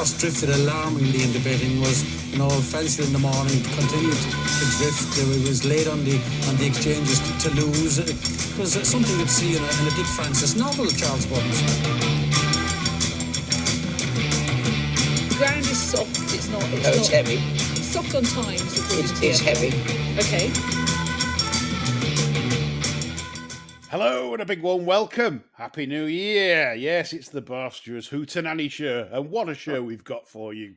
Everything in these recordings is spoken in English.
horse drifted alarmingly in the betting was, Festive in the morning continued to drift. It was late on the exchanges to lose. It was something you'd see in a Dick Francis novel, Charles Buttons. The ground is soft. It's not. It's heavy. It's soft on times. It's heavy. Okay. Hello and a big warm welcome. Happy New Year. Yes, it's the Barsteward's Hootenanny show. And what a show we've got for you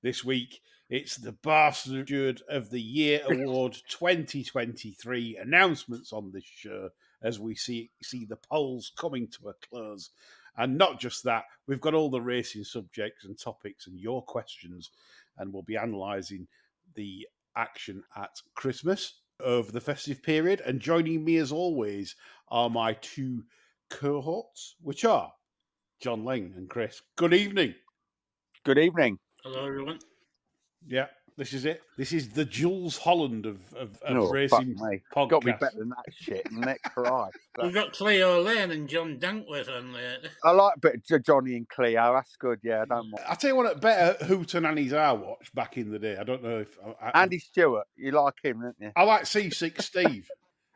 this week. It's the Barsteward of the Year Award 2023. Announcements on this show as we see the polls coming to a close. And not just that, we've got all the racing subjects and topics and your questions. And we'll be analysing the action at Christmas over the festive period. And joining me as always are my two cohorts, which are John Ling and Chris. Good evening. Good evening. Hello, everyone. Yeah, this is it. This is the Jules Holland of racing podcast. Got to be better than that shit, isn't it? Christ. We've got Cleo Lane and John Dankworth on there. I like a bit of Johnny and Cleo. That's good. Yeah, I don't mind. I'll tell you what, better Hootenannies I watched back in the day. I don't know if Andy Stewart. You like him, don't you? I like C6 Steve.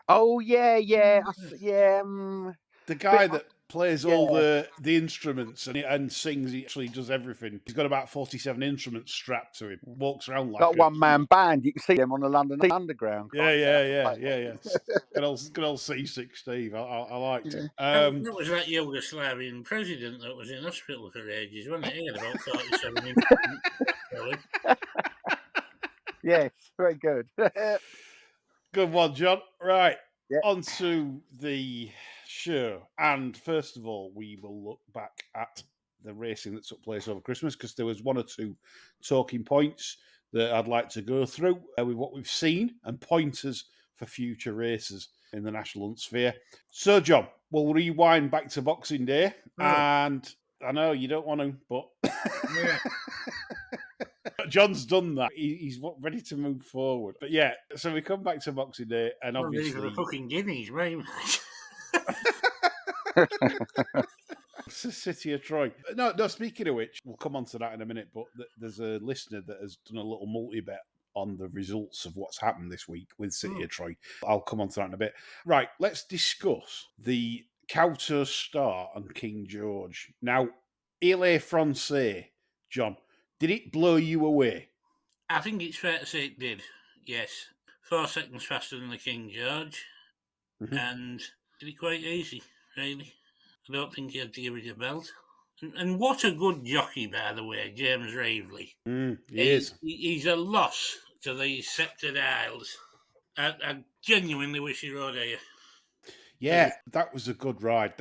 Oh yeah. The guy that plays all the instruments and sings. He actually does everything. He's got about 47 instruments strapped to him. Walks around like got one man band. You can see them on the London Underground. Yeah. Good old C6 Steve. I liked it. That was that Yugoslavian president that was in hospital for ages, wasn't it? He had about 47 instruments. Yes, very good. Good one, John. Right, yeah. On to the show. And first of all, we will look back at the racing that took place over Christmas, because there was one or two talking points that I'd like to go through with what we've seen and pointers for future races in the national hunt sphere. So, John, we'll rewind back to Boxing Day. And I know you don't want to, but Yeah. John's done that. He's ready to move forward. But yeah, so we come back to Boxing Day, and obviously the fucking guineas, right? It's the city of Troy. No, speaking of which, we'll come on to that in a minute, but there's a listener that has done a little multi-bet on the results of what's happened this week with City of Troy. I'll come on to that in a bit. Right, let's discuss the Couto Star and King George. Now, Il Francais, John, did it blow you away? I think it's fair to say it did, yes. 4 seconds faster than the King George, and did it quite easy, really. I don't think he had to give it a belt. And what a good jockey, by the way, James Raveley. He is. He's a loss to these Sceptred Isles. I genuinely wish he rode here. Yeah, that was a good ride.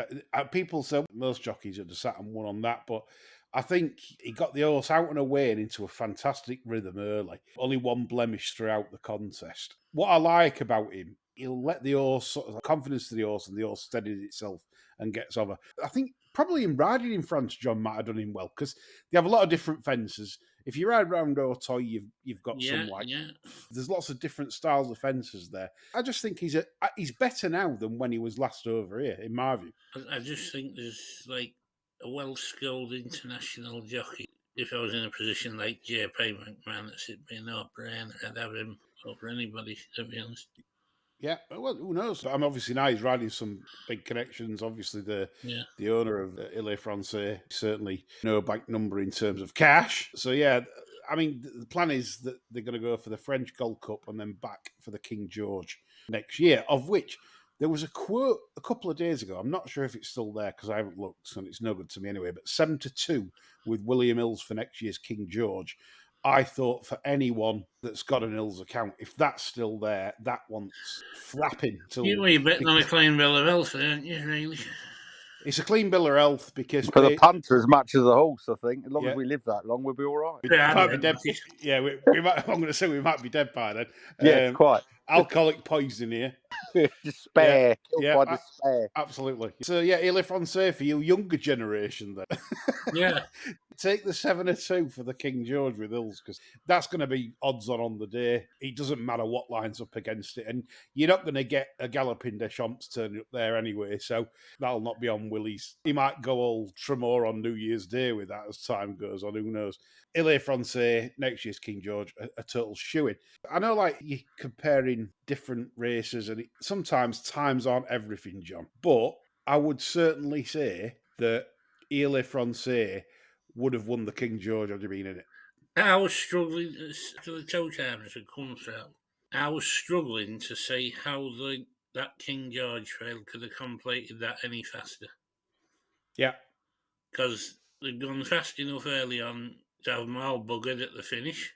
People say most jockeys would have sat and won on that, but I think he got the horse out and away and into a fantastic rhythm early. Only one blemish throughout the contest. What I like about him, he'll let the horse, sort of confidence to the horse, and the horse steadies itself and gets over. I think probably in riding in France, John might have done him well, because they have a lot of different fences. If you ride around BOTY, you've got there's lots of different styles of fences there. I just think he's better now than when he was last over here, in my view. I just think there's like a well-skilled international jockey. If I was in a position like J.P. McMahon, it'd be a no-brainer. I'd have him over anybody, to be honest. Yeah, well, who knows? Obviously now he's riding some big connections. Obviously the owner of Il Francais, certainly no bank number in terms of cash. So yeah, I mean, the plan is that they're going to go for the French Gold Cup and then back for the King George next year, of which there was a quote a couple of days ago. I'm not sure if it's still there because I haven't looked, and it's no good to me anyway, but 7-2 with William Hills for next year's King George. I thought for anyone that's got an Hills account, if that's still there, that one's flapping. You're betting on a clean bill of health, aren't you, really? It's a clean bill of health because... For the punter as much as the horse, I think. As long as we live that long, we'll be all right. We might be dead. Yeah, we might, I'm going to say we might be dead by then. Yeah, quite. Alcoholic poison here. Despair. Killed by despair. Absolutely. So, yeah, Il Francais for you younger generation then. Yeah. Take the 7-2 for the King George with Hills, because that's going to be odds on the day. It doesn't matter what lines up against it. And you're not going to get a Galloping Deschamps turning up there anyway. So that'll not be on Willie's. He might go all Tremor on New Year's Day with that as time goes on. Who knows? Ile Francais, next year's King George, a total shoe-in. I know, like, you're comparing different races, and sometimes times aren't everything, John. But I would certainly say that Ile Francais would have won the King George had he been in it. I was struggling to the toe times had come through. I was struggling to see how that King George trail could have completed that any faster. Yeah. Because they'd gone fast enough early on to have them all buggered at the finish.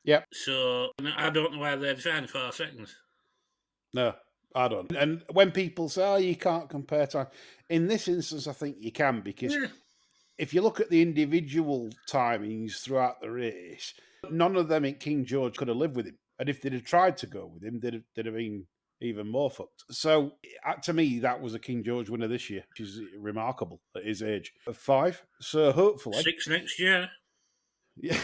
Yep. So I don't know why they'd find 4 seconds. No, I don't. And when people say, oh, you can't compare time, in this instance, I think you can, because if you look at the individual timings throughout the race, none of them in King George could have lived with him. And if they'd have tried to go with him, they'd have been even more fucked. So, to me, that was a King George winner this year, which is remarkable at his age of 5. So, hopefully... 6 next year. Yeah.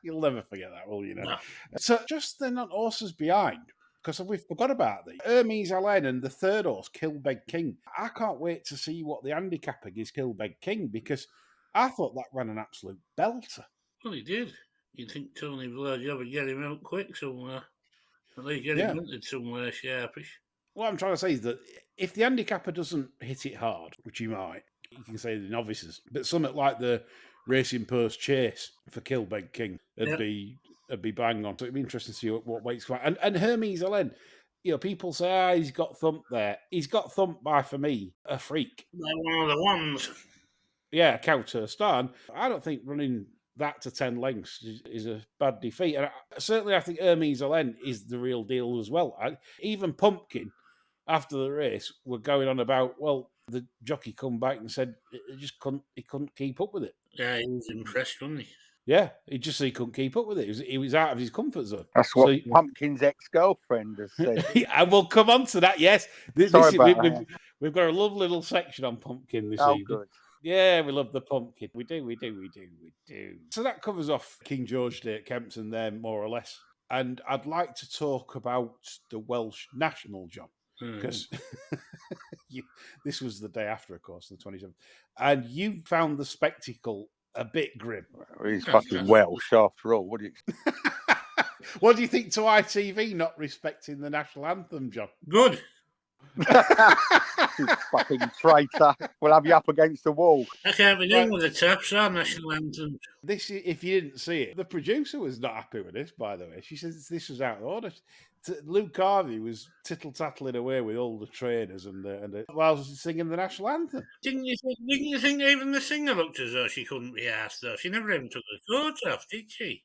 You'll never forget that, will you? No. So, just then on horses behind, because we've forgot about the Hermes Allen and the third horse, Kilbeg King. I can't wait to see what the handicapper gives Kilbeg King, because I thought that ran an absolute belter. Well, he did. You'd think Tony Blurjob would get him out quick somewhere. At least get him hunted somewhere sharpish. What I'm trying to say is that if the handicapper doesn't hit it hard, which he might, you can say the novices, but something like the Racing Post Chase for Kilbeg King would be bang on. So it'd be interesting to see what weights come out. And Hermes Allen, people say, he's got thumped there. He's got thumped by, for me, a freak. Like one of the ones. Yeah, Counter Stan. I don't think running that to 10 lengths is a bad defeat. And certainly I think Hermes Allen is the real deal as well. Even Pumpkin, after the race, were going on about, well, the jockey come back and said he couldn't keep up with it. Yeah, he was impressed, wasn't he? Yeah, he couldn't keep up with it. He was out of his comfort zone. That's what Pumpkin's ex-girlfriend has said. I will come on to that, yes. We've got a lovely little section on Pumpkin this evening. Good. Yeah, we love the Pumpkin. We do. So that covers off King George Day at Kempton there, more or less. And I'd like to talk about the Welsh National, John, because this was the day after, of course, the 27th. And you found the spectacle a bit grim. Well, he's fucking Welsh after all. What do you expect? What do you think to ITV not respecting the national anthem, John? Good. You fucking traitor. We'll have you up against the wall. I can't be doing with the taps, our national anthem. This, if you didn't see it, the producer was not happy with this, by the way. She says this was out of order. Luke Harvey was tittle-tattling away with all the trainers and while singing the national anthem. Didn't you think even the singer looked as though she couldn't be asked, though? She never even took the coat off, did she?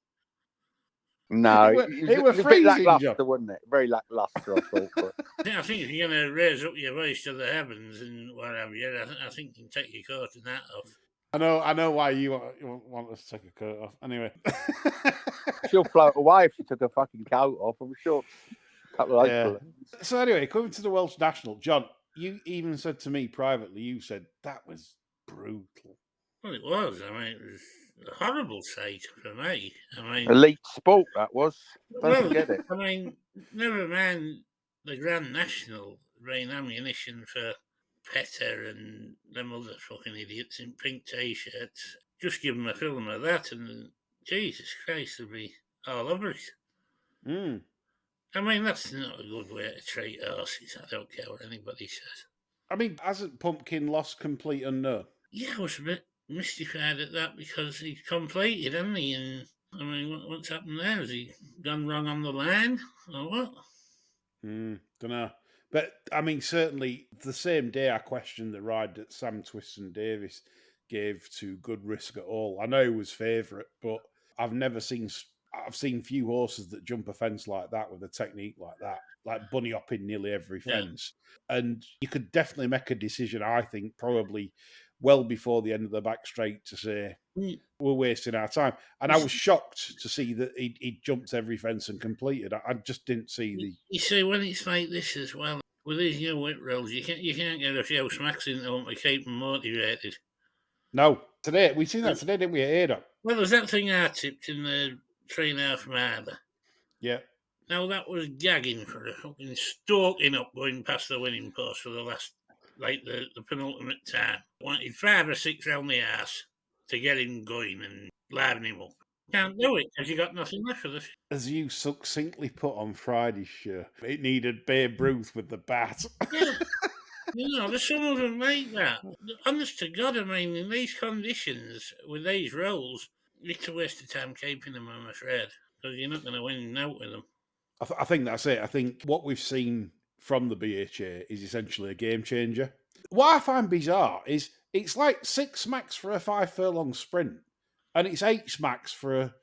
No, it was freezing, a bit lackluster, wasn't it? Very lackluster, I thought. I think if you're going to raise up your voice to the heavens and what have you, I think you can take your coat and that off. I know why you want us to take a coat off. Anyway. She'll float away if she took her fucking coat off, I'm sure. So anyway, coming to the Welsh National, John, you even said to me privately, you said that was brutal. Well, it was. I mean, it was a horrible sight for me. I mean, elite sport, that was. Don't get it. I mean, never mind the Grand National rain ammunition for Petter and them other fucking idiots in pink t-shirts. Just give them a film of that and Jesus Christ, they'll be all over it. Mm. I mean, that's not a good way to treat horses. I don't care what anybody says. I mean, hasn't Pumpkin lost complete unknown? Yeah, I was a bit mystified at that because he's completed, hasn't he? And I mean, what's happened there? Has he gone wrong on the line or what? Don't know. But, I mean, certainly the same day I questioned the ride that Sam Twiston Davis gave to Good Risk at all. I know he was favourite, but I've seen few horses that jump a fence like that with a technique like that, like bunny hopping nearly every fence. Yeah. And you could definitely make a decision, I think, probably well before the end of the back straight to say, we're wasting our time. And I was shocked to see that he jumped every fence and completed. I just didn't see the... You see, when it's like this as well, with these new whip rolls, you can't get a few smacks in them to keep them motivated. No, today we seen that today, didn't we? At Ada. Well, there's that thing I tipped in the 3.5 miler. Yeah. Now that was gagging for a fucking stalking up going past the winning post for the last, like the penultimate time. Wanted 5 or 6 round the arse to get him going and liven him up. Can't do it because you got nothing left for the. As you succinctly put on Friday's show, it needed Babe Ruth with the bat. Yeah. There's some of them like that. Honest to God, I mean, in these conditions, with these roles, it's a waste of time keeping them, I'm afraid, because you're not going to win out with them. I think that's it. I think what we've seen from the BHA is essentially a game changer. What I find bizarre is it's like 6 smacks for a 5 furlong sprint, and it's 8 smacks for a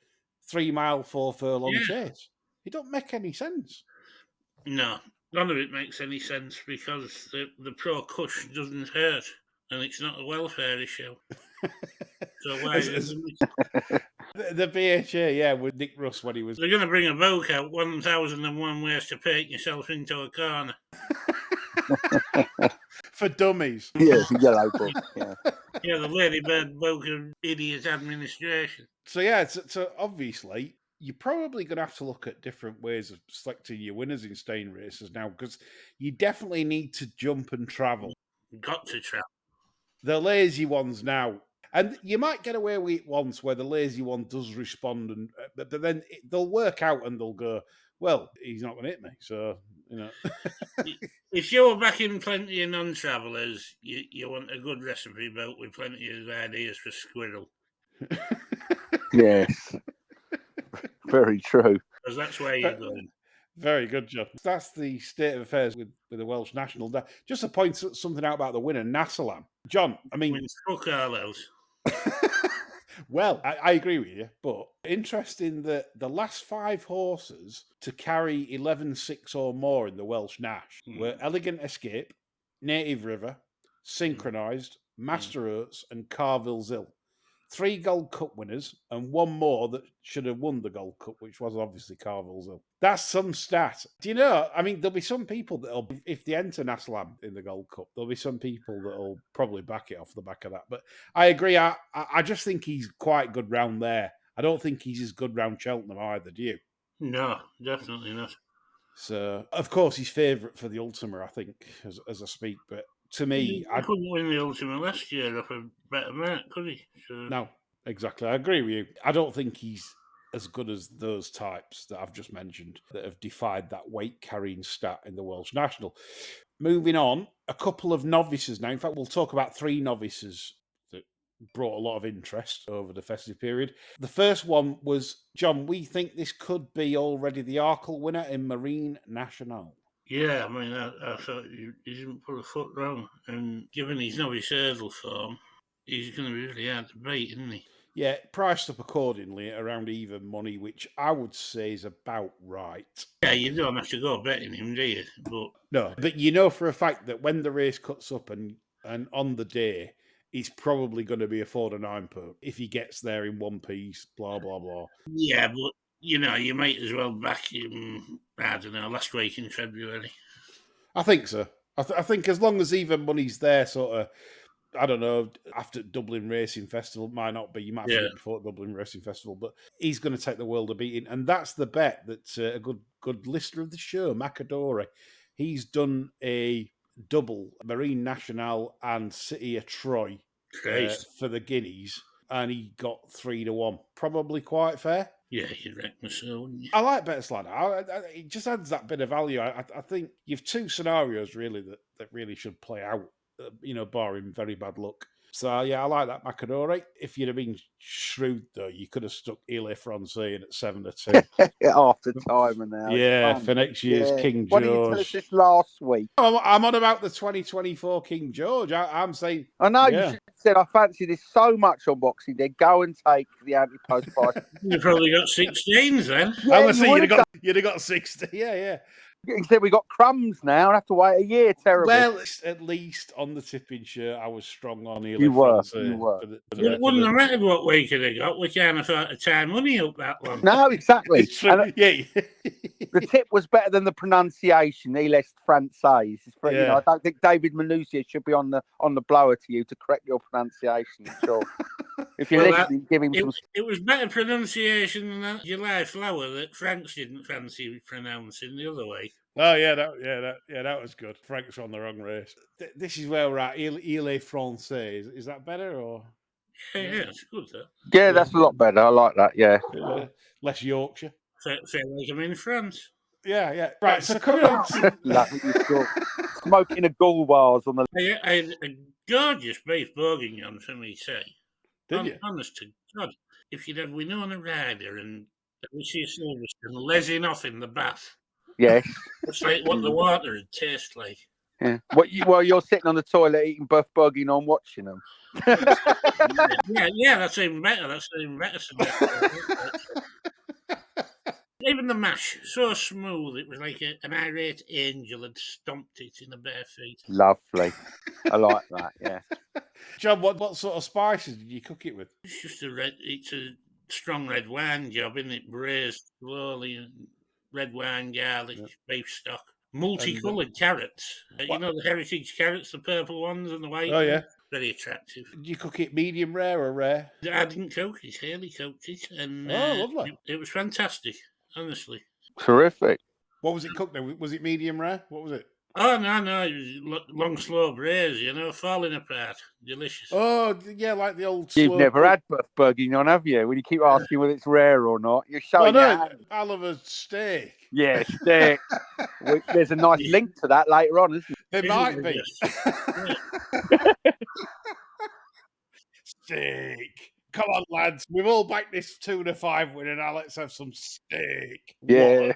3 mile, 4 furlong chase. It don't make any sense. No, none of it makes any sense because the pro cush doesn't hurt, and it's not a welfare issue. So why? The BHA, with Nick Russ when he was. They're going to bring a book out, 1001 Ways to Paint Yourself into a Corner. For dummies. Yeah, yellow book. Yeah. Yeah, the Ladybird book of idiot administration. So obviously, you're probably going to have to look at different ways of selecting your winners in staying races now, because you definitely need to jump and travel. Got to travel. The lazy ones now. And you might get away with it once where the lazy one does respond, but then they'll work out and they'll go, well, he's not going to hit me. So, If you're backing plenty of non-travellers, you want a good recipe boat with plenty of ideas for squirrel. Yes. Very true. Because that's where you're going. Very good, John. That's the state of affairs with the Welsh National. Just to point something out about the winner, Nassalam. John, I mean... fuck all else. Well, I agree with you, but interesting that the last 5 horses to carry 11-6 or more in the Welsh Nash were Elegant Escape, Native River, Synchronised, Master Oates, and Carville's Hill. 3 Gold Cup winners and 1 more that should have won the Gold Cup, which was obviously Carville's Hill. That's some stat. Do you know, I mean, there'll be some people that'll, if they enter Naslam in the Gold Cup, there'll be some people that'll probably back it off the back of that. But I agree. I just think he's quite good round there. I don't think he's as good round Cheltenham either, do you? No, definitely not. So, of course, he's favourite for the Ultima, I think, as I speak. But to me... I couldn't win the Ultima last year off a better mark, could he? So... No, exactly. I agree with you. I don't think he's as good as those types that I've just mentioned that have defied that weight-carrying stat in the Welsh National. Moving on, a couple of novices now. In fact, we'll talk about 3 novices that brought a lot of interest over the festive period. The first one was, John, we think this could be already the Arkle winner in Marine National. Yeah, I mean, I thought he didn't put a foot wrong. And given his novice hurdle form, he's going to be really hard to beat, isn't he? Yeah, priced up accordingly at around even money, which I would say is about right. Yeah, you don't have to go betting him, do you? No, but you know for a fact that when the race cuts up and on the day, he's probably going to be a 4 to 9 per if he gets there in one piece, blah, blah, blah. Yeah, but, you might as well back him, I don't know, last week in February. I think so. I think as long as even money's there, sort of, I don't know, after Dublin Racing Festival, might not be, you might have to do it before Dublin Racing Festival, but he's going to take the world a beating. And that's the bet that a good listener of the show, Macadore, he's done a double Marine National and City of Troy for the Guineas, and he got 3 to 1. Probably quite fair. Yeah, you'd reckon so, wouldn't you? I like bets like that. It just adds that bit of value. I think you've 2 scenarios really that really should play out, barring very bad luck. So, yeah, I like that, Macadore. If you'd have been shrewd, though, you could have stuck Ile Francais in at 7 to 2. After time and now. Yeah, for next year's King George. What did you tell us this last week? I'm on about the 2024 King George. I'm saying... I know, you should have said, I fancy this so much on Boxing Day. Go and take the anti-post price. You probably got 16s then. Yeah, I was saying you'd have got 60. Yeah. Instead, we got crumbs now. I have to wait a year. Terrible. Well, at least on the tipping shirt, I was strong on Ile You were. It wouldn't have mattered what we could have got. We can't afford to tie money up that long. No, exactly. It's true. And Yeah. the tip was better than the pronunciation. Il est français. You know, I don't think David Manoussier should be on the blower to you to correct your pronunciation. Sure. If you're listening, give him some. It was better pronunciation than that July flower that Franks didn't fancy pronouncing the other way. Oh yeah, that was good. Frank's on the wrong race. This is where we're at. Il est français. Is that better or? Yeah, it's good though. Yeah, that's a lot better. I like that. Yeah. Less Yorkshire. Feel like I'm in France. Yeah. Right. So coming on to Smoking a gall bars on the. I had a gorgeous beef bourguignon for me, say. Did you? Honest to God, if you'd have Winona Ryder and Alicia Silverstone lezzing off in the bath. Yes. It's like what the water would taste like. Yeah. While you're sitting on the toilet eating buff bourguignon watching them. yeah, that's even better. That's even better. Even the mash, so smooth, it was like an irate angel had stomped it in the bare feet. Lovely. I like that, yeah. John, what sort of spices did you cook it with? It's just it's a strong red wine job, isn't it? Braised slowly, red wine, garlic, beef stock. Multicoloured carrots. You know the heritage carrots, the purple ones and the white ones? Yeah. Very attractive. Did you cook it medium rare or rare? I didn't cook it. Haley cooked it. And, lovely. It was fantastic, honestly. Terrific. What was it cooked then? Was it medium rare? What was it? Oh, no. It was long, slow braise, falling apart. Delicious. Oh, yeah, like the old You've never had buff bourguignon, have you? When you keep asking whether it's rare or not, you're showing I love a steak. Yeah, steak. There's a nice link to that later on, isn't there? There might be. Steak. Come on, lads. We've all backed this 2-5 winner. Now let's have some steak. Yeah.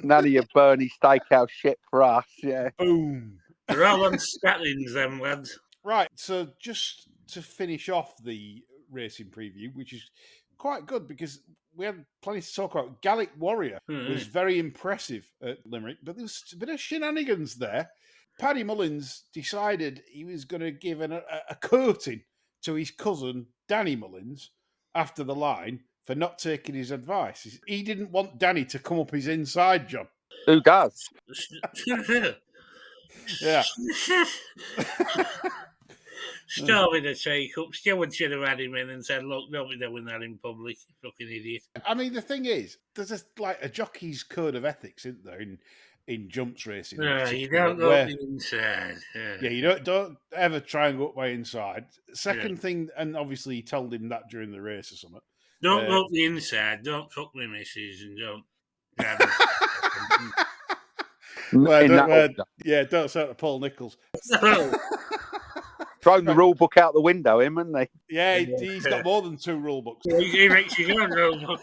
None of your Bernie Steakhouse shit for us, yeah. Boom. They're all on statins, them lads. Right, so just to finish off the racing preview, which is quite good because we had plenty to talk about. Gallic Warrior was very impressive at Limerick, but there was a bit of shenanigans there. Paddy Mullins decided he was going to give a coating to his cousin, Danny Mullins, after the line for not taking his advice. He didn't want Danny to come up his inside, John. Who does? Yeah. Storming the take-up. Stewart should have had him in and said, look, don't be doing that in public, you fucking idiot. I mean, the thing is, there's a jockey's code of ethics, isn't there, in jumps racing? You don't go up the inside. Yeah, you don't ever try and go up by inside. Second thing, and obviously he told him that during the race or something. Don't go up the inside, don't fuck my missus, and don't grab don't say to Paul Nicholls. Thrown the rule book out the window, him, hasn't they? Yeah, he's got more than 2 rule books. He makes his own rule book.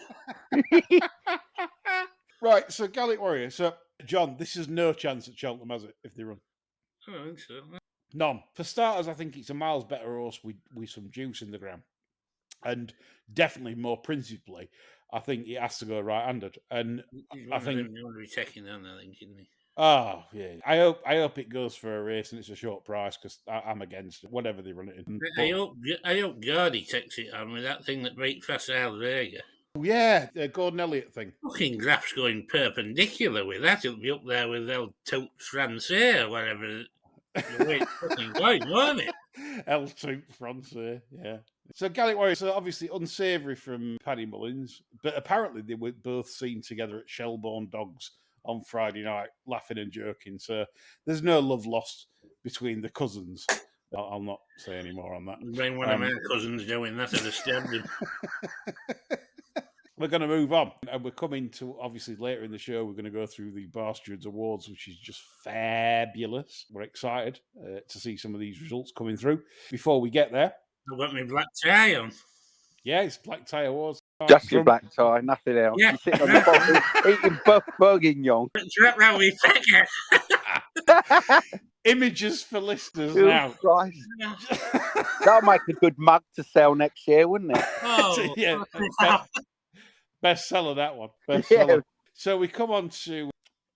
Right, so Gallic Warrior. So, John, this is no chance at Cheltenham, has it, if they run? I don't think so. None. For starters, I think it's a miles better horse with some juice in the ground. And definitely more principally, I think it has to go right-handed. And I think you want to be checking on, I think, isn't he? Oh, yeah. I hope it goes for a race and it's a short price because I'm against it, whatever they run it in. I hope Gardy takes it on with that thing that beat Facile Vega. Yeah, the Gordon Elliott thing. Fucking Graf's going perpendicular with that. He'll be up there with El Tout Francais or whatever. The way it's fucking going, won't it? El Tout Francais, yeah. So Gallic Warrior, so obviously unsavoury from Paddy Mullins, but apparently they were both seen together at Shelbourne Dogs on Friday night, laughing and joking. So there's no love lost between the cousins. I'll not say any more on that. Bring one of my cousins doing that at a standard. We're going to move on, and we're coming to, obviously, later in the show, we're going to go through the Barsteward Awards, which is just fabulous. We're excited to see some of these results coming through. Before we get there... I've got my black tie on. Yeah, it's Black Tie Awards. Just your black tie, nothing else. Yeah. You're sitting on the bottom, eating buff bourguignon. Wrap round me finger. Images for listeners now. Christ. That'll make a good mug to sell next year, wouldn't it? Oh, yeah. Bestseller, that one. Bestseller. Yeah. So we come on to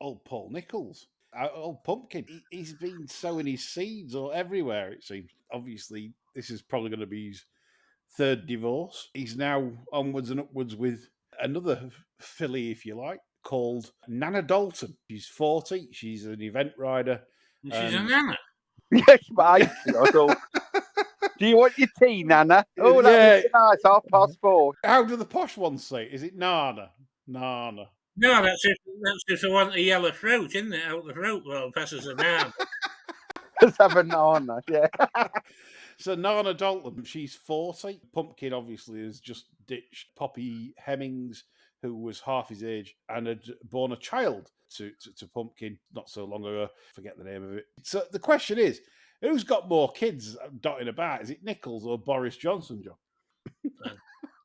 old Paul Nicholls, our old Pumpkin. He's been sowing his seeds or everywhere, it seems. Obviously, this is probably going to be his third divorce. He's now onwards and upwards with another filly, if you like, called Nana Dalton. She's 40. She's an event rider. And she's a nana. Yes, mate. Do you want your tea, Nana? Oh, that would be nice. 4:30. How do the posh ones say? Is it Nana? Nana. No, that's if I want a yellow fruit, isn't it? Out the fruit, well, passes a nana. Let's have a Nana, yeah. So Nana Dalton, she's 40. Pumpkin obviously has just ditched Poppy Hemmings, who was half his age and had born a child to Pumpkin not so long ago. Forget the name of it. So the question is, who's got more kids dotting about? Is it Nicholls or Boris Johnson, John?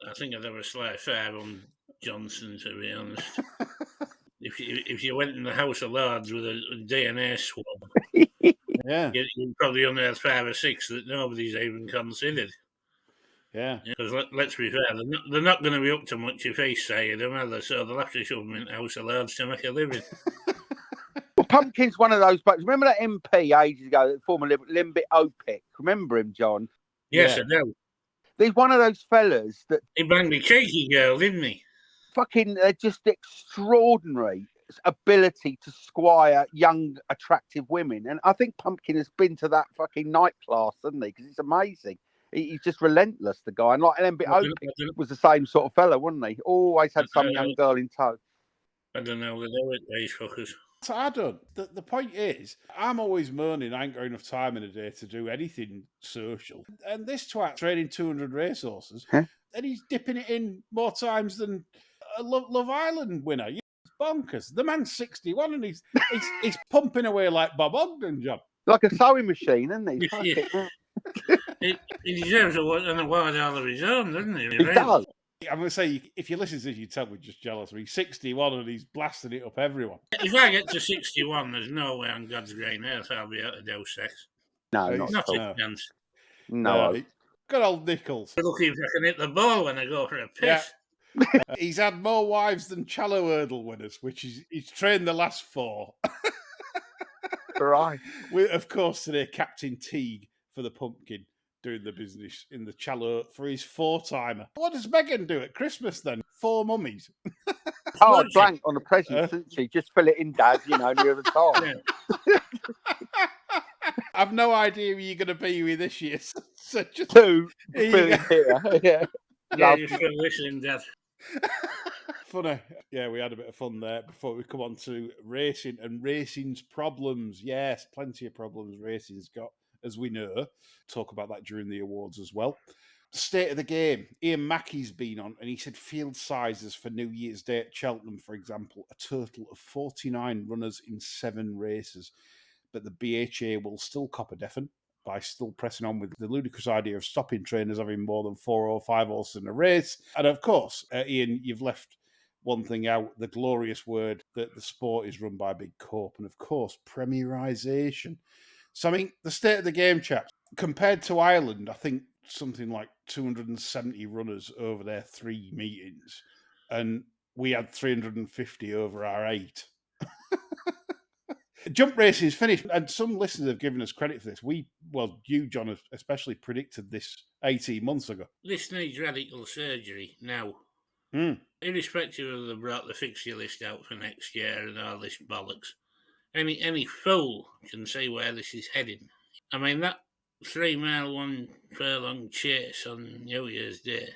I think I'd have a slight fair on Johnson, to be honest. If you went in the House of Lords with a DNA swab, yeah, you'd probably only have 5 or 6 that nobody's even considered. Yeah. Because let's be fair, they're not going to be up to much if he's saying them, are they? So they'll have to shove them in the House of Lords to make a living. Well, Pumpkin's one of those, but remember that MP ages ago, that former Limbit Opic? Remember him, John? Yes, I do. He's one of those fellas that... He banged a cheeky girl, didn't he? Fucking, they're just extraordinary ability to squire young, attractive women. And I think Pumpkin has been to that fucking night class, hasn't he? Because it's amazing. He's just relentless, the guy. And like Limbit Opic was the same sort of fella, wasn't he? Always had some young girl in tow. I don't know what they do with these fuckers. So I don't. The point is, I'm always moaning I ain't got enough time in a day to do anything social. And this twat's training 200 racehorses, and he's dipping it in more times than a Love Island winner. It's bonkers. The man's 61 and he's pumping away like Bob Ogden, John. Like a sewing machine, isn't he? He deserves an award all of his own, doesn't he? He does. I'm going to say, if you listen to this, you tell me just jealous. I mean, 61 and he's blasting it up everyone. If I get to 61, there's no way on God's green earth I'll be able to do sex. No, not a chance. No. Good old Nicholls. Lucky if I can hit the ball when I go for a piss. Yeah. He's had more wives than Challow Hurdle winners, which he's trained the last 4. Right. With, of course, today, Captain Teague for the Pumpkin, doing the business in the Challow for his 4-timer. What does Megan do at Christmas then? 4 mummies. Oh, drank on the present, didn't she? Just fill it in, Dad, near the top. Yeah. I've no idea who you're going to be with this year. So just 2 fill in here. Yeah, you should listen, Dad. Funny. Yeah, we had a bit of fun there before we come on to racing and racing's problems. Yes, plenty of problems racing's got, as we know. Talk about that during the awards as well. State of the game. Ian Mackey's been on, and he said field sizes for New Year's Day at Cheltenham, for example, a total of 49 runners in 7 races. But the BHA will still cop a deafen by still pressing on with the ludicrous idea of stopping trainers having more than 4 or 5 horses in a race. And of course, Ian, you've left one thing out, the glorious word that the sport is run by Big Corp, and of course, premierisation. So, I mean, the state of the game, chaps, compared to Ireland, I think something like 270 runners over their 3 meetings, and we had 350 over our 8. Jump racing is finished, and some listeners have given us credit for this. You, John, have especially predicted this 18 months ago. This needs radical surgery now. Irrespective of they brought the fixture list out for next year and all this bollocks, any fool can see where this is heading. I mean, that 3-mile 1 furlong chase on New Year's Day,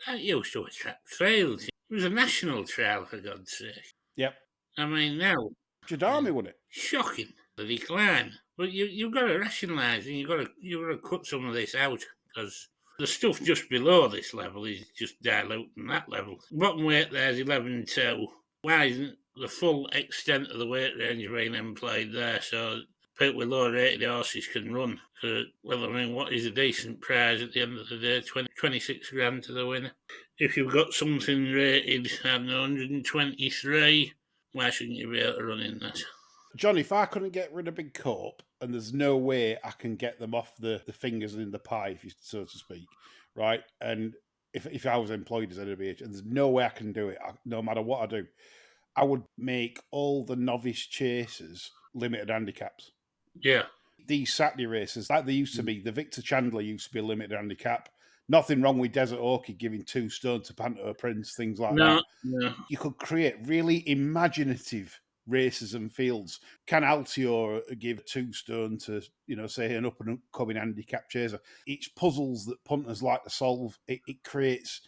that used to attract trails. It was a national trail, for God's sake. Yep. I mean, now... Jadami won it. Shocking, the decline. But you've got to rationalise and you've got to cut some of this out, because the stuff just below this level is just diluting that level. Bottom weight there's 11.2. Why isn't the full extent of the weight range being employed there so people with low rated horses can run for, well, I mean, what is a decent prize at the end of the day? 26 grand to the winner. If you've got something rated, I don't know, 123, why shouldn't you be able to run in that? John, if I couldn't get rid of Big Corp, and there's no way I can get them off the fingers in the pie, so to speak, right? And if I was employed as NWH, and there's no way I can do it, no matter what I do, I would make all the novice chasers limited handicaps. Yeah. These Saturday races, like they used to be, the Victor Chandler used to be a limited handicap. Nothing wrong with Desert Orchid giving 2 stone to Panto Prince, things like that. No. You could create really imaginative races and fields. Can Altior give 2 stone to, say, an up and coming handicap chaser? It's puzzles that punters like to solve. It creates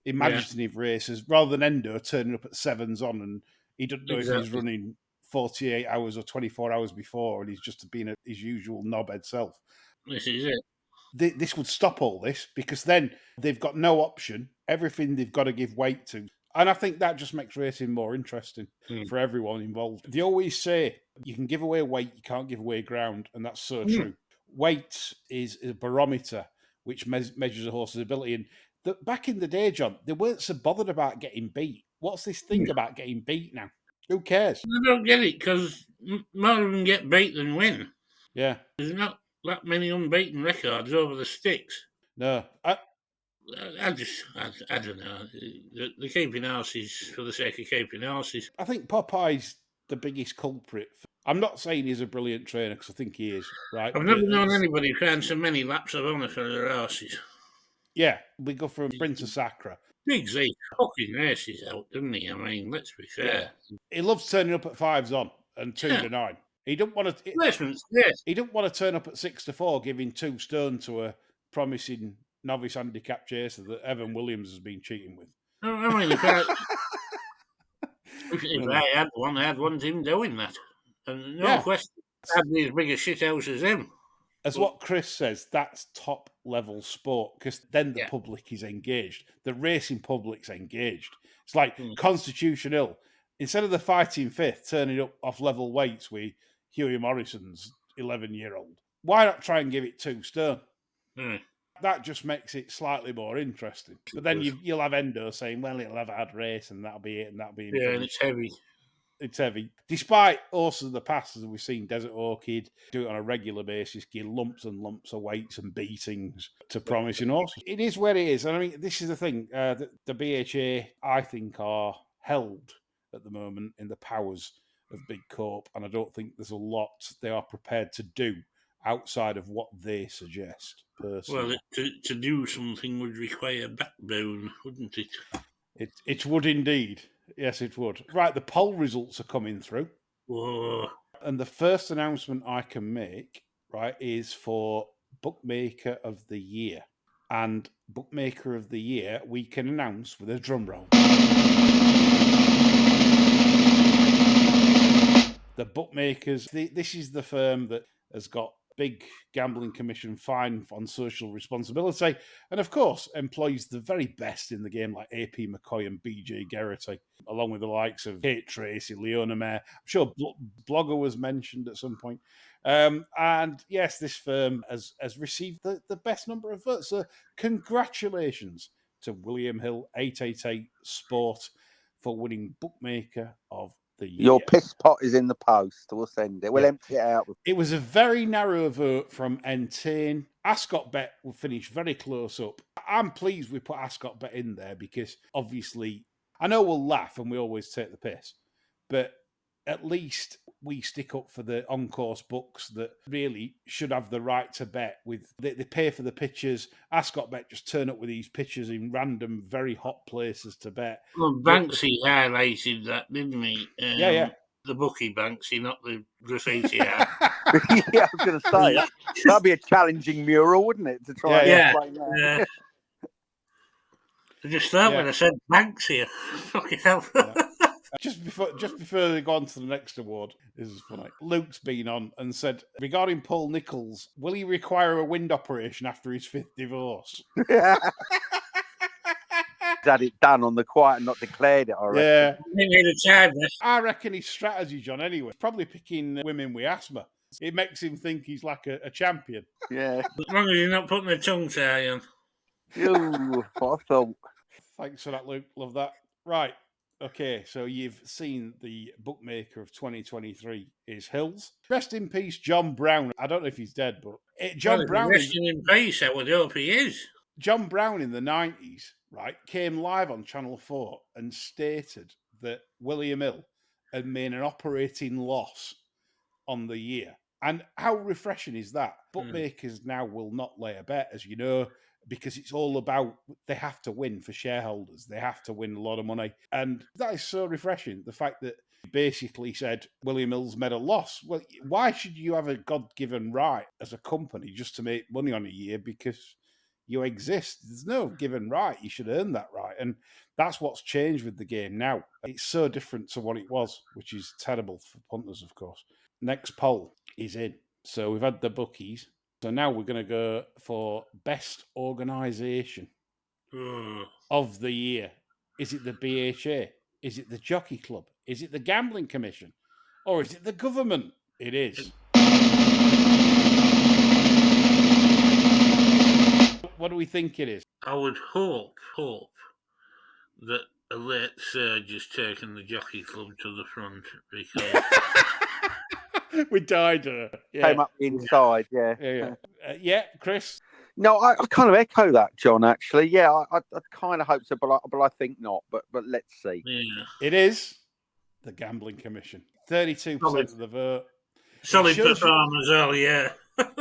imaginative races rather than Endo turning up at 7s on and he doesn't know if he's running 48 hours or 24 hours before and he's just been his usual knobhead self. This is it. This would stop all this because then they've got no option. Everything they've got to give weight to. And I think that just makes racing more interesting for everyone involved. They always say you can give away weight, you can't give away ground. And that's so true. Weight is a barometer which measures a horse's ability. And back in the day, John, they weren't so bothered about getting beat. What's this thing about getting beat now? Who cares? I don't get it because more of them get beat than win. Yeah. There's not that many unbeaten records over the sticks. No. I don't know. They're keeping horses for the sake of keeping horses. I think Popeye's the biggest culprit. I'm not saying he's a brilliant trainer because I think he is, right? I've never known anybody who found so many laps of honour for their horses. Yeah, we go from Prince Sacra. Big Z fucking races out, doesn't he? I mean, let's be fair. Yeah. He loves turning up at 5s on and 2 to 9. He don't want to. He don't want to turn up at 6 to 4, giving 2 stone to a promising novice handicap chaser that Evan Williams has been cheating with. I mean, if I had one team doing that, and no question, I'd be as big a shithouse as him. As what Chris says, that's top level sport because then the public is engaged. The racing public's engaged. It's like Constitution Hill. Instead of the fighting fifth turning up off level weights with Huey Morrison's 11-year-old, why not try and give it 2 stone? That just makes it slightly more interesting. But then you'll have Endo saying, well, it'll have a hard race and that'll be it and that'll be it. Yeah, and it's heavy. It's heavy. Despite horses of the past, as we've seen Desert Orchid do it on a regular basis, give lumps and lumps of weights and beatings to promising horses. It is where it is. And I mean, this is the thing. The BHA, I think, are held at the moment in the powers of Big Corp. And I don't think there's a lot they are prepared to do outside of what they suggest, personally. Well, to do something would require backbone, wouldn't it? It would indeed. Yes, it would. Right, the poll results are coming through. Whoa. And the first announcement I can make, right, is for Bookmaker of the Year. And Bookmaker of the Year, we can announce with a drum roll. The Bookmakers, this is the firm that has got big gambling commission fine on social responsibility, and of course employs the very best in the game like AP McCoy and BJ Geraghty, along with the likes of Kate Tracy, Leona Mayer. I'm sure Blogger was mentioned at some point. And yes, this firm has received the best number of votes. So congratulations to William Hill 888 Sport for winning Bookmaker of the Year. Your piss pot is in the post. We'll send it. We'll empty it out. It was a very narrow vote from Entane. Ascot Bet will finish very close up. I'm pleased we put Ascot Bet in there because obviously, I know we'll laugh and we always take the piss, but at least we stick up for the on-course books that really should have the right to bet. They pay for the pitches. Ascot Bet just turn up with these pitches in random, very hot places to bet. Well, Banksy highlighted that, didn't he? Yeah. The bookie Banksy, not the graffiti art. Yeah, I was going to say, that'd be a challenging mural, wouldn't it, to try and explain that? Yeah. I just thought when I said Banksy, fucking hell. Just before they go on to the next award, this is funny. Luke's been on and said, regarding Paul Nicholls, will he require a wind operation after his 5th divorce? Had it done on the quiet and not declared it, I reckon. Yeah. I reckon his strategy, John, anyway, probably picking women with asthma. It makes him think he's like a champion. Yeah. As long as you're not putting a tongue tie on. Ooh, what I thought. Thanks for that, Luke. Love that. Right. Okay, so you've seen the Bookmaker of 2023 is Hills. Rest in peace, John Brown. I don't know if he's dead, but John Brown. Resting in peace, I would hope he is. John Brown in the 90s, right, came live on Channel 4 and stated that William Hill and made an operating loss on the year. And how refreshing is that? Bookmakers now will not lay a bet, as you know, because it's all about they have to win for shareholders. They have to win a lot of money. And that is so refreshing. The fact that basically said William Hill's made a loss. Well, why should you have a God-given right as a company just to make money on a year because you exist? There's no given right. You should earn that right. And that's what's changed with the game now. It's so different to what it was, which is terrible for punters, of course. Next poll is in. So we've had the bookies. So now we're going to go for best organisation of the year. Is it the BHA? Is it the Jockey Club? Is it the Gambling Commission? Or is it the government? It is. What do we think it is? I would hope that a late surge has taken the Jockey Club to the front because we died. Came up the inside, yeah, Chris? No, I kind of echo that, John, actually. Yeah, I kind of hope so, but I think not. But let's see. Yeah. It is the Gambling Commission. 32% of the vote. Solid performance, yeah.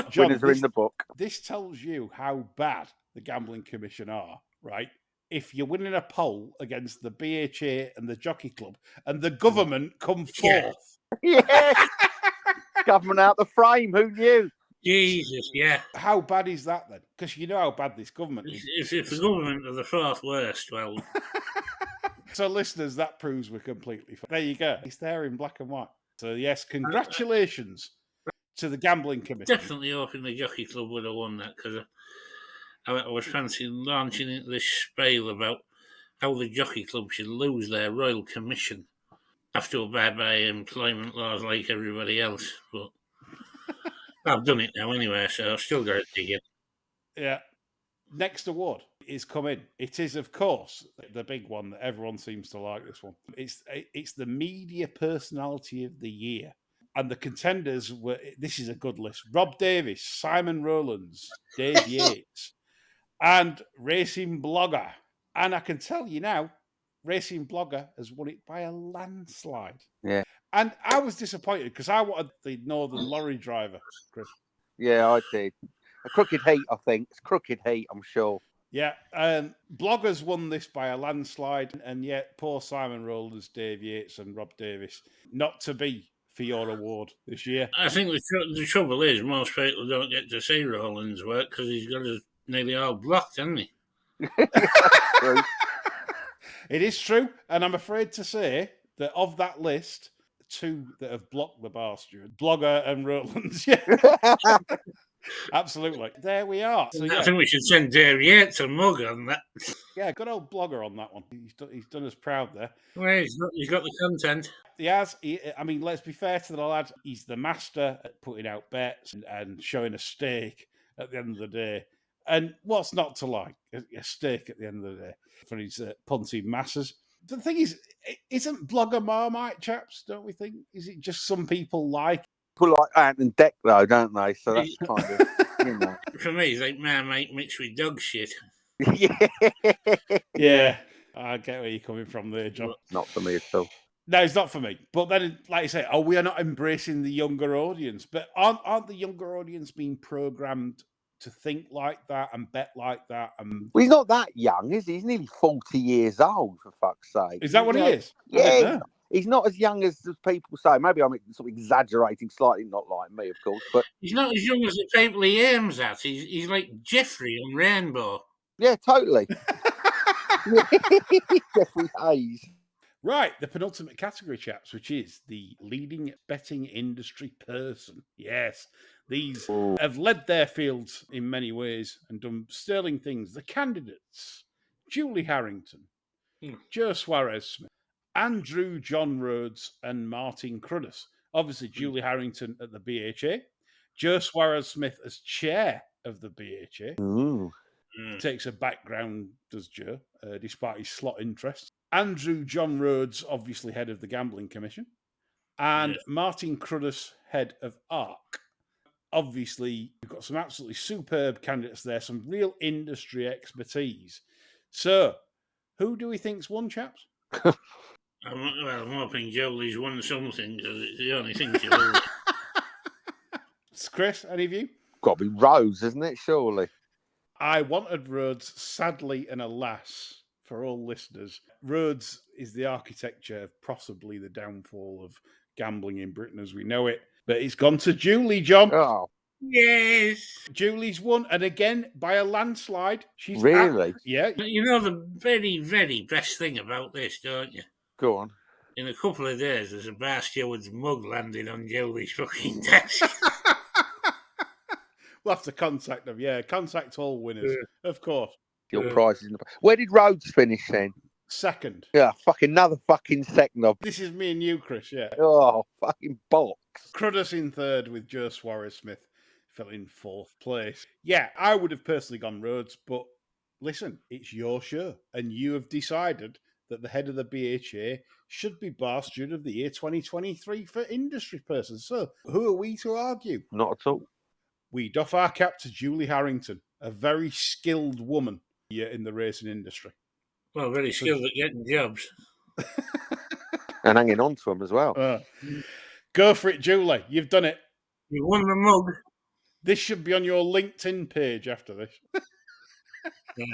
John, winners are in the book. This tells you how bad the Gambling Commission are, right? If you're winning a poll against the BHA and the Jockey Club and the government come fourth. Yeah. Government out the frame, who knew? Jesus, yeah. How bad is that then? Because you know how bad this government is. If the government are the fourth worst, well... So listeners, that proves we're completely fine. There you go. It's there in black and white. So yes, congratulations to the Gambling Commission. Definitely hoping the Jockey Club would have won that because I was fancying launching into this spiel about how the Jockey Club should lose their Royal Commission after abide by employment laws like everybody else. But I've done it now anyway, so I've still got it to get. Yeah. Next award is coming. It is, of course, the big one that everyone seems to like this one. It's the Media Personality of the Year. And the contenders were, this is a good list, Rob Davis, Simon Rowlands, Dave Yates, and Racing Blogger. And I can tell you now, Racing Blogger has won it by a landslide. Yeah. And I was disappointed because I wanted the Northern Lorry driver, Chris. Yeah, I did. A crooked heat, I think. It's crooked heat, I'm sure. Yeah, Bloggers won this by a landslide, and yet poor Simon Rowlands, Dave Yates, and Rob Davis not to be for your award this year. I think the trouble is most people don't get to see Rowlands' work because he's got us nearly all blocked, hasn't he? True. It is true, and I'm afraid to say that of that list, two that have blocked the Barsteward, Blogger and Rowlands. Yeah. Absolutely. There we are. So, I think we should send Dave Yates a mug on that. Yeah, good old Blogger on that one. He's done us proud there. Well, he's got the content. He has. I mean, let's be fair to the lad. He's the master at putting out bets and showing a stake at the end of the day. And what's not to like? A stake at the end of the day for his punting masses. The thing is, isn't Blogger Marmite, chaps, don't we think? Is it just some people like? People like Ant and Deck, though, don't they? So that's kind of, you know. For me, it's like Marmite mixed with dog shit. Yeah. I get where you're coming from there, John. Not for me at all. No, it's not for me. But then, like I say, we are not embracing the younger audience. But aren't the younger audience being programmed to think like that and bet like that? Well, he's not that young, is he? He's nearly 40 years old, for fuck's sake. Is that what he is? Yeah, he's not as young as people say. Maybe I'm sort of exaggerating slightly, not like me, of course. But he's not as young as the people he aims at. He's like Jeffrey on Rainbow. Yeah, totally. Jeffrey Hayes. Right, the penultimate category, chaps, which is the leading betting industry person. Yes, these have led their fields in many ways and done sterling things. The candidates: Julie Harrington, Joe Suarez-Smith, Andrew John Rhodes, and Martin Cruddas. Obviously, Julie Harrington at the BHA, Joe Suarez-Smith as chair of the BHA. Takes a background, does Joe, despite his slot interests. Andrew John Rhodes, obviously head of the Gambling Commission. And Martin Cruddas, head of ARC. Obviously, you've got some absolutely superb candidates there, some real industry expertise. So, who do we think's won, chaps? I'm hoping Jolie's won something because it's the only thing she'll win. Chris, any of you? Got to be Rose, isn't it? Surely. I wanted Rhodes, sadly and alas, for all listeners. Rhodes is the architecture of possibly the downfall of gambling in Britain as we know it. But it's gone to Julie, John. Oh, Yes. Julie's won, and again by a landslide. She's really? Yeah. You know the very, very best thing about this, don't you? Go on. In a couple of days, there's a Barsteward's mug landing on Julie's fucking desk. We'll have to contact them. Yeah, contact all winners, of course. Your prize is in the... Where did Rhodes finish then? Second. Yeah, fucking another fucking second of. This is me and you, Chris, yeah. Oh, fucking box. Cruddas in third with Joe Suarez-Smith fell in fourth place. Yeah, I would have personally gone Rhodes, but listen, it's your show, and you have decided that the head of the BHA should be Barsteward of the Year 2023 for industry persons. So, who are we to argue? Not at all. We doff our cap to Julie Harrington, a very skilled woman in the racing industry. Well, very skilled at getting jobs. And hanging on to them as well. Go for it, Julie. You've done it. You won the mug. This should be on your LinkedIn page after this. Yeah.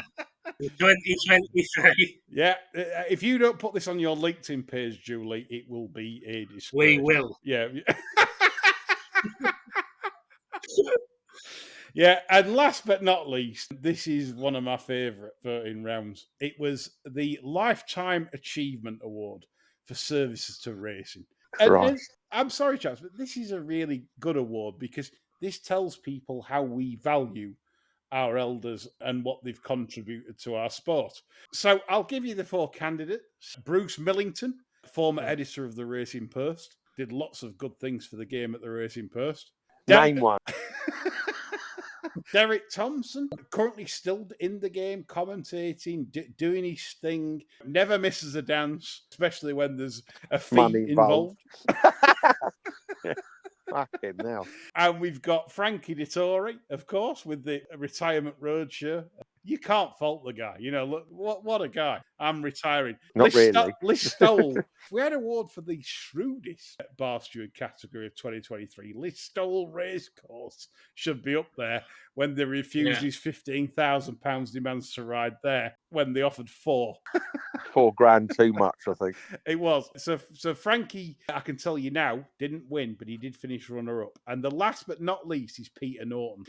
2023. Yeah. If you don't put this on your LinkedIn page, Julie, it will be a disgrace. We will. Yeah. Yeah, and last but not least, this is one of my favourite voting rounds. It was the Lifetime Achievement Award for services to racing. And I'm sorry, chaps, but this is a really good award because this tells people how we value our elders and what they've contributed to our sport. So I'll give you the four candidates. Bruce Millington, former editor of the Racing Post, did lots of good things for the game at the Racing Post. Name one. Derek Thompson, currently still in the game, commentating, doing his thing, never misses a dance, especially when there's a fee involved. Fucking hell. And we've got Frankie Dettori, of course, with the Retirement Roadshow. You can't fault the guy. You know, look, what a guy. I'm retiring. Not really. Liz Stoll. We had an award for the shrewdest Barsteward category of 2023. Liz Stoll Racecourse should be up there when they refused his £15,000 demands to ride there when they offered £4. $4,000 too much, I think. It was. So Frankie, I can tell you now, didn't win, but he did finish runner-up. And the last but not least is Peter Norton.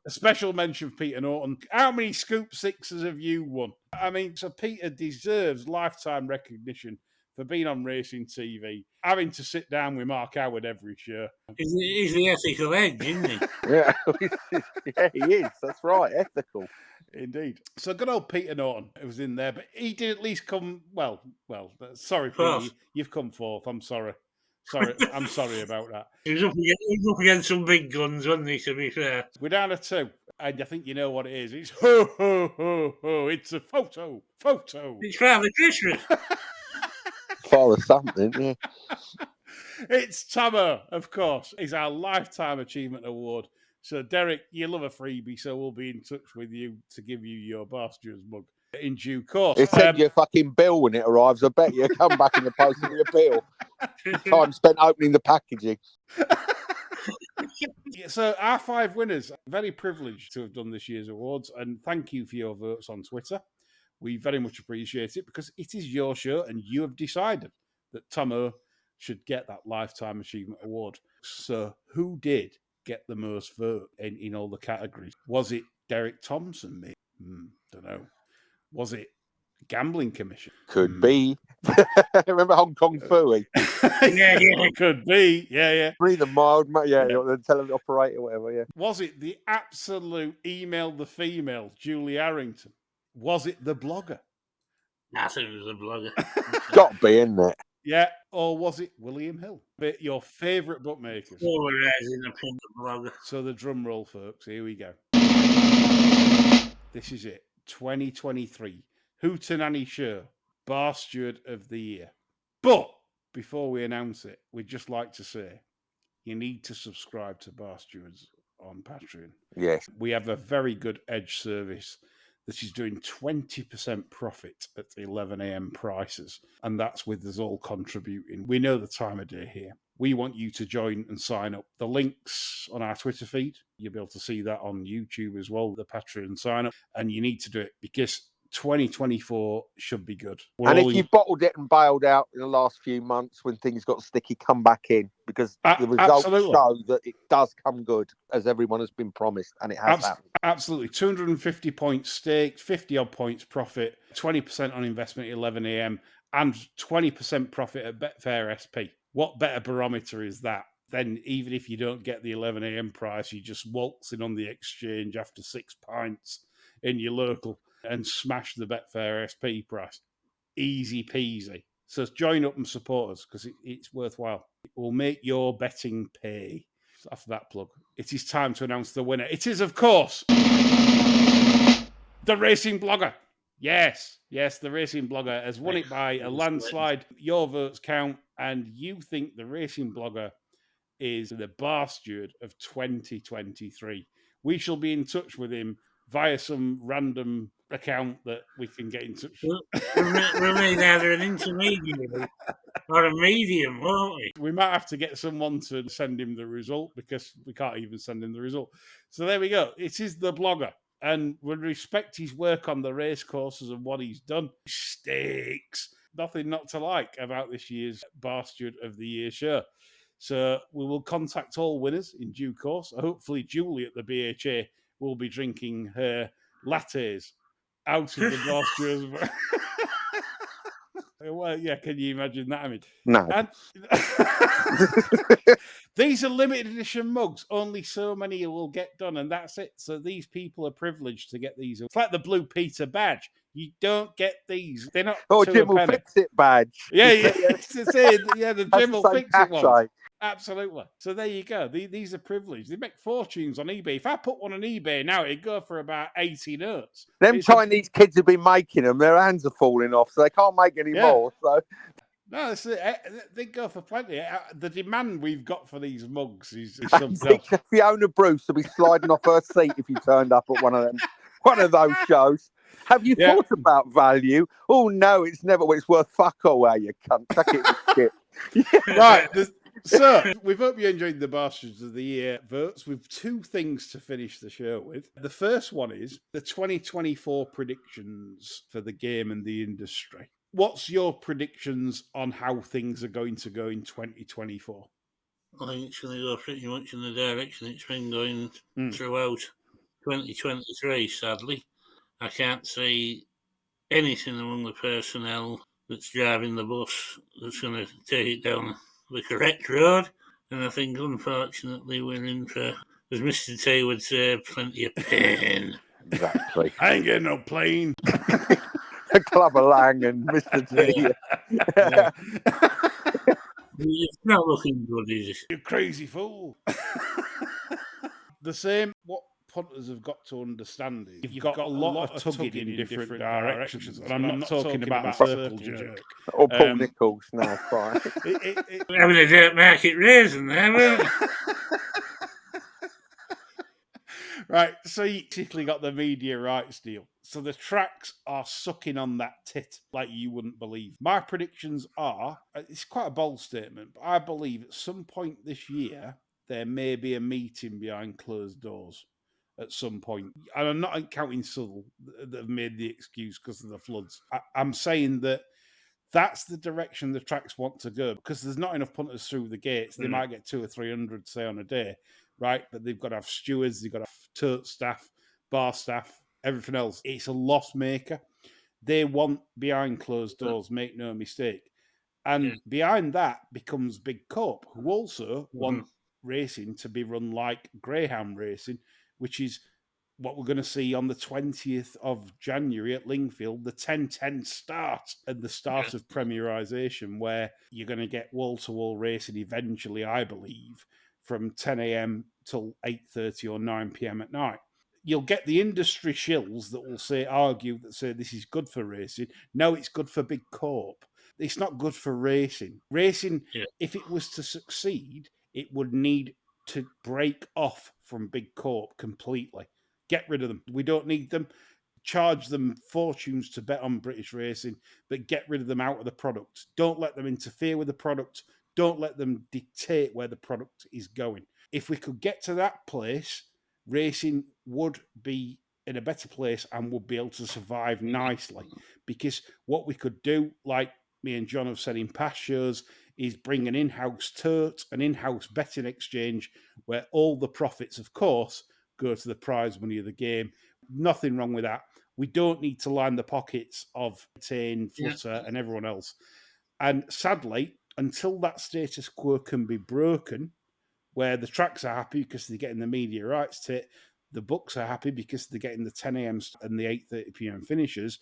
A special mention for Peter Norton. How many Scoop Sixes have you won? I mean, so Peter deserves lifetime recognition for being on racing TV, having to sit down with Mark Howard every show. He's the ethical edge, isn't he? Yeah, he is. That's right, ethical. Indeed. So good old Peter Norton was in there, but he did at least come, well, sorry, Peter, you've come fourth. I'm sorry. I'm sorry about that. He was up against some big guns, wasn't he, to be fair? We're down to two, and I think you know what it is. It's ho, ho, ho, ho. It's a photo. It's Father Christmas. Father something, yeah. It's Tomo, of course. It's our Lifetime Achievement Award. So, Derek, you love a freebie, so we'll be in touch with you to give you your Barsteward's mug in due course. It sends you a fucking bill when it arrives. I bet you come back in the post with your bill. Time spent opening the packaging. So our 5 winners, very privileged to have done this year's awards, and thank you for your votes on Twitter. We very much appreciate it because it is your show and you have decided that Tomo should get that Lifetime Achievement Award. So who did get the most vote in all the categories? Was it Derek Thompson, maybe? Don't know. Was it Gambling Commission? Could be. Remember Hong Kong Fooey? yeah, could be. Yeah. Breathe a mild, the television operator, whatever, yeah. Was it the absolute email the female, Julie Harrington? Was it the blogger? I think it was the blogger. Got to be, isn't it? Yeah, or was it William Hill? Your favourite bookmakers. Polarising the blogger. So the drum roll, folks. Here we go. This is it. 2023 Hootenanny Show, Barsteward of the Year. But before we announce it, we'd just like to say you need to subscribe to Barstewards on Patreon. Yes. We have a very good Edge service that is doing 20% profit at 11 a.m. prices. And that's with us all contributing. We know the time of day here. We want you to join and sign up. The links on our Twitter feed. You'll be able to see that on YouTube as well, the Patreon sign up. And you need to do it because 2024 should be good. And if you bottled it and bailed out in the last few months when things got sticky, come back in, because the results show that it does come good, as everyone has been promised, and it has happened. Absolutely. 250 points staked, 50 odd points profit, 20% on investment at 11 a.m. and 20% profit at Betfair SP. What better barometer is that? Then even if you don't get the 11 a.m. price, you just waltz in on the exchange after 6 pints in your local and smash the Betfair SP price. Easy peasy. So join up and support us because it's worthwhile. It will make your betting pay. So after that plug, it is time to announce the winner. It is, of course, the Racing Blogger. Yes, the Racing Blogger has won it by a landslide. Your votes count, and you think the Racing Blogger is the Barsteward of 2023. We shall be in touch with him via some random account that we can get in touch with. We'll need either an intermediary or a medium, won't we? We might have to get someone to send him the result because we can't even send him the result. So there we go. It is the blogger. And we respect his work on the race courses and what he's done. Stakes. Nothing not to like about this year's Barsteward of the Year show. So we will contact all winners in due course. Hopefully Julie at the BHA will be drinking her lattes out of the Barsteward. Well, yeah, can you imagine that? I mean, no. And these are limited edition mugs. Only so many will get done, and that's it. So these people are privileged to get these. It's like the Blue Peter badge. You don't get these. They're not. Oh, Jim will fix it badge. Yeah. The Jim will fix it one. Absolutely. So there you go. These are privileged. They make fortunes on eBay. If I put one on eBay now, it'd go for about 80 notes. Them Chinese kids have been making them. Their hands are falling off, so they can't make any more. So no, they go for plenty. The demand we've got for these mugs is something else. Fiona Bruce will be sliding off her seat if you turned up at one of those shows. Have you thought about value? Oh no, it's never. Well, it's worth fuck all, you cunt. Chuck it with shit. Right. So, we hope you enjoyed the Bastards of the Year votes. We've 2 things to finish the show with. The first one is the 2024 predictions for the game and the industry. What's your predictions on how things are going to go in 2024? I think it's going to go pretty much in the direction it's been going throughout 2023, sadly. I can't see anything among the personnel that's driving the bus that's going to take it down the correct road, and I think unfortunately we're in for, as Mr. T would say, plenty of pain. Exactly. I ain't getting no plane. Clubber Lang and Mr. T. Yeah. It's not looking good, is it? You crazy fool. The same, what punters have got to understand is you've got a lot of tugging in different directions. And I'm not talking about a circle jerk. Or Paul Nicholls, no, fine. Having a dirt market raisin there, weren't we? Right, so you typically got the media rights deal. So the tracks are sucking on that tit like you wouldn't believe. My predictions are, it's quite a bold statement, but I believe at some point this year, there may be a meeting behind closed doors at some point. And I'm not counting Southall that have made the excuse because of the floods. I'm saying that that's the direction the tracks want to go because there's not enough punters through the gates. They might get 200 or 300, say, on a day, right? But they've got to have stewards, they've got to have tote staff, bar staff, everything else. It's a loss maker. They want behind closed doors, make no mistake. And behind that becomes Big Cope, who also want racing to be run like greyhound racing, which is what we're going to see on the 20th of January at Lingfield, the 10-10 start and the start of premierisation, where you're going to get wall-to-wall racing eventually, I believe, from 10 a.m. till 8:30 or 9 p.m. at night. You'll get the industry shills that will argue that this is good for racing. No, it's good for Big Corp. It's not good for racing. Racing, if it was to succeed, it would need to break off from Big Corp completely. Get rid of them. We don't need them. charge them fortunes to bet on British racing, but get rid of them out of the product. Don't let them interfere with the product. Don't let them dictate where the product is going. If we could get to that place, racing would be in a better place and would be able to survive nicely. Because what we could do, like me and John have said in past shows, is bring an in-house tote, an in-house betting exchange, where all the profits, of course, go to the prize money of the game. Nothing wrong with that. We don't need to line the pockets of Tane, Flutter, and everyone else. And sadly, until that status quo can be broken, where the tracks are happy because they're getting the media rights to it, the books are happy because they're getting the 10 a.m. and the 8:30 p.m. finishes,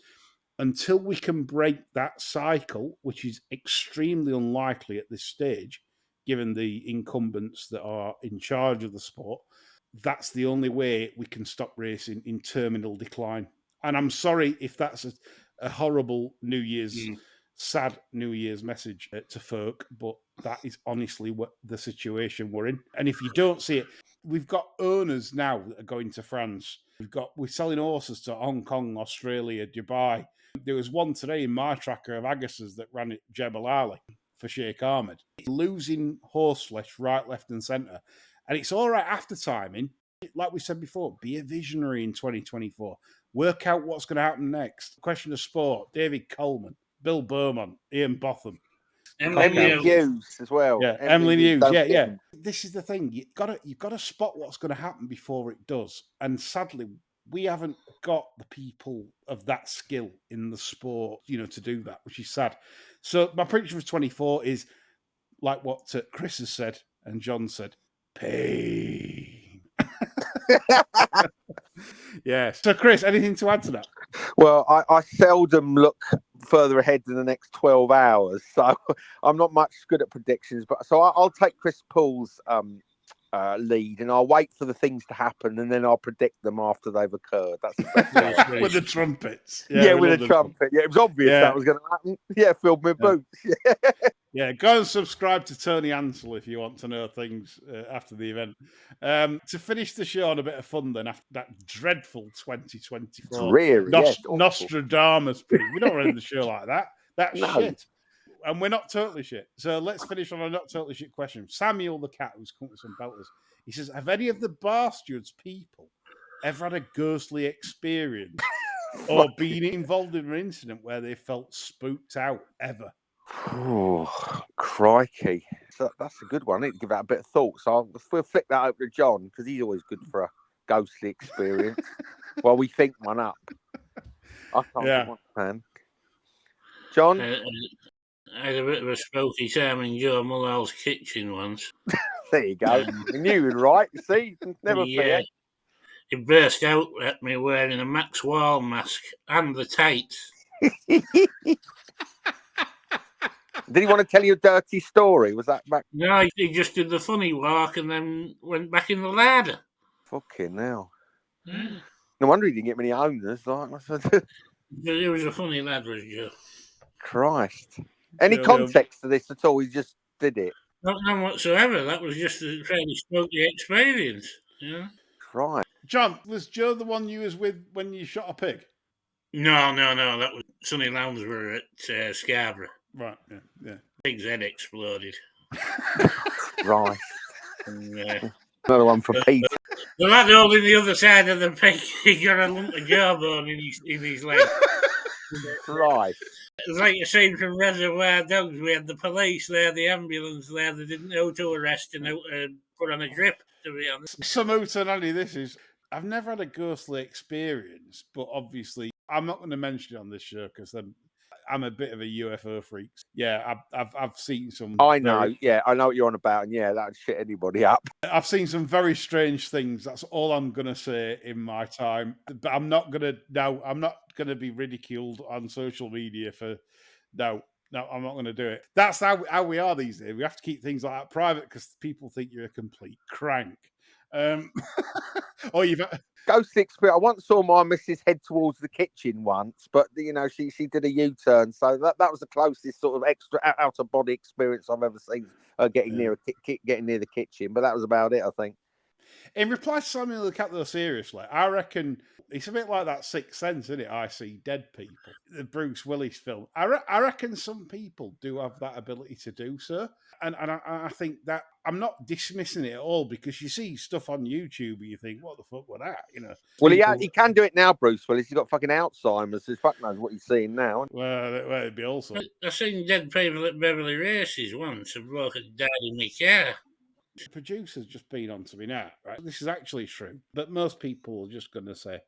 until we can break that cycle, which is extremely unlikely at this stage, given the incumbents that are in charge of the sport, that's the only way we can stop racing in terminal decline. And I'm sorry if that's a horrible sad New Year's message to folk, but that is honestly what the situation we're in. And if you don't see it, we've got owners now that are going to France. We're selling horses to Hong Kong, Australia, Dubai. There was one today in my tracker of Agassiz that ran at Jebel Ali for Sheikh Ahmed. Losing horse flesh right, left, and centre. And it's all right after timing. Like we said before, be a visionary in 2024. Work out what's going to happen next. Question of sport, David Coleman, Bill Beaumont, Ian Botham. Emily Hughes as well. Yeah, Emily Hughes. Yeah. This is the thing. You've got to spot what's going to happen before it does. And sadly, we haven't got the people of that skill in the sport, to do that, which is sad. So my prediction for 24 is like what Chris has said and John said, pain. Yeah. So, Chris, anything to add to that? Well, I seldom look further ahead than the next 12 hours, so I'm not much good at predictions. But so I'll take Chris Paul's lead, and I'll wait for the things to happen, and then I'll predict them after they've occurred. That's the best way. With the trumpets. Yeah, with the trumpet. Yeah, it was obvious that was going to happen. Yeah, filled my boots. Yeah, go and subscribe to Tony Ansell if you want to know things after the event. To finish the show on a bit of fun then, after that dreadful 2024 dreary, Nostradamus pre. We don't run the show like that. That's shit. And we're not totally shit. So let's finish on a not totally shit question. Samuel the cat, who's come with some belters, he says, have any of the Barstewards people ever had a ghostly experience or been involved in an incident where they felt spooked out ever? Oh, crikey. So that's a good one. I need to give that a bit of thought. So we'll flick that over to John, because he's always good for a ghostly experience while we think one up. I can't think one, man. John? I had a bit of a spooky time in Joe Mulhall's kitchen once. There you go. You knew you were right. See? Never fear. He burst out at me wearing a Max Wall mask and the tights. Did he want to tell you a dirty story? Was that back? No, he just did the funny walk and then went back in the ladder. Fucking hell. Yeah. No wonder he didn't get many owners. He was a funny lad, was Joe. Christ. Any context to this at all? He just did it? None whatsoever. That was just a fairly spooky experience. Yeah. Right. John, was Joe the one you was with when you shot a pig? No. That was Sonny Lounsbury at Scarborough. Right, yeah. Pig's head exploded. Right. Another one for Pete. The lad holding the other side of the pig, he got a lump of jawbone in his leg. Right. It was like a scene from Reservoir Dogs. We had the police there, the ambulance there. They didn't know who to arrest and who to put on a drip, to be honest. Some Hootenanny, this is... I've never had a ghostly experience, but obviously I'm not going to mention it on this show because I'm a bit of a UFO freak. Yeah, I've seen some... I know what you're on about, and that would shit anybody up. I've seen some very strange things. That's all I'm going to say in my time. But I'm not going to be ridiculed on social media for... No, I'm not going to do it. That's how we are these days. We have to keep things like that private because people think you're a complete crank. Or you've... Ghostly experience. I once saw my missus head towards the kitchen once, but she did a U-turn, so that was the closest sort of extra out of body experience I've ever seen. Getting near the kitchen, but that was about it, I think. In reply to Samuel the Cat, though, seriously, I reckon it's a bit like that Sixth Sense, isn't it? I see dead people. The Bruce Willis film. I reckon some people do have that ability to do so. And I think that I'm not dismissing it at all, because you see stuff on YouTube and you think, what the fuck was that? You know. Well, people, he can do it now, Bruce Willis. He's got fucking Alzheimer's. So fuck knows what he's seeing now. Well, it'd be also. I seen dead people at Beverly Races once. A bloke had died in my car. The producer's just been on to me now, right? This is actually true, but most people are just going to say,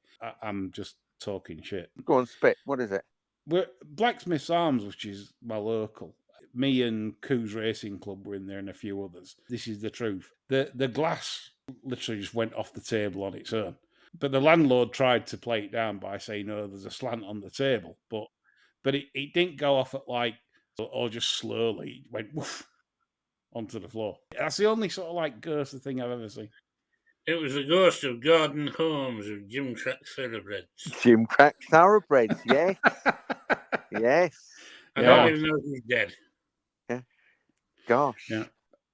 I'm just talking shit. Go on, spit. What is it? We're Blacksmith's Arms, which is my local. Me and Coos Racing Club were in there and a few others. This is the truth. The glass literally just went off the table on its own. But the landlord tried to play it down by saying, "No, there's a slant on the table." But it didn't go off at like, or just slowly. It went woof onto the floor. That's the only sort of like ghostly thing I've ever seen. It was the ghost of Gordon Holmes of Jim Crack Thoroughbreds. Jim Crack Thoroughbreds, yes. Yes. I don't even know if he's dead. Yeah. Gosh. Yeah.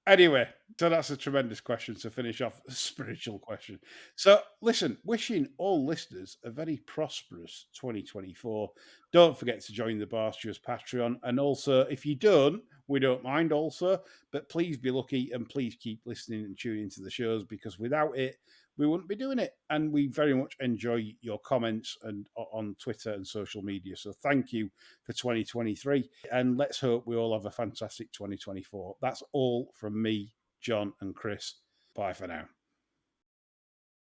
Anyway, so that's a tremendous question to finish off a spiritual question. So listen, wishing all listeners a very prosperous 2024. Don't forget to join the Barstewards Patreon. And also, if you don't, we don't mind also, but please be lucky and please keep listening and tuning to the shows, because without it, we wouldn't be doing it. And we very much enjoy your comments and on Twitter and social media. So thank you for 2023. And let's hope we all have a fantastic 2024. That's all from me, John and Chris. Bye for now.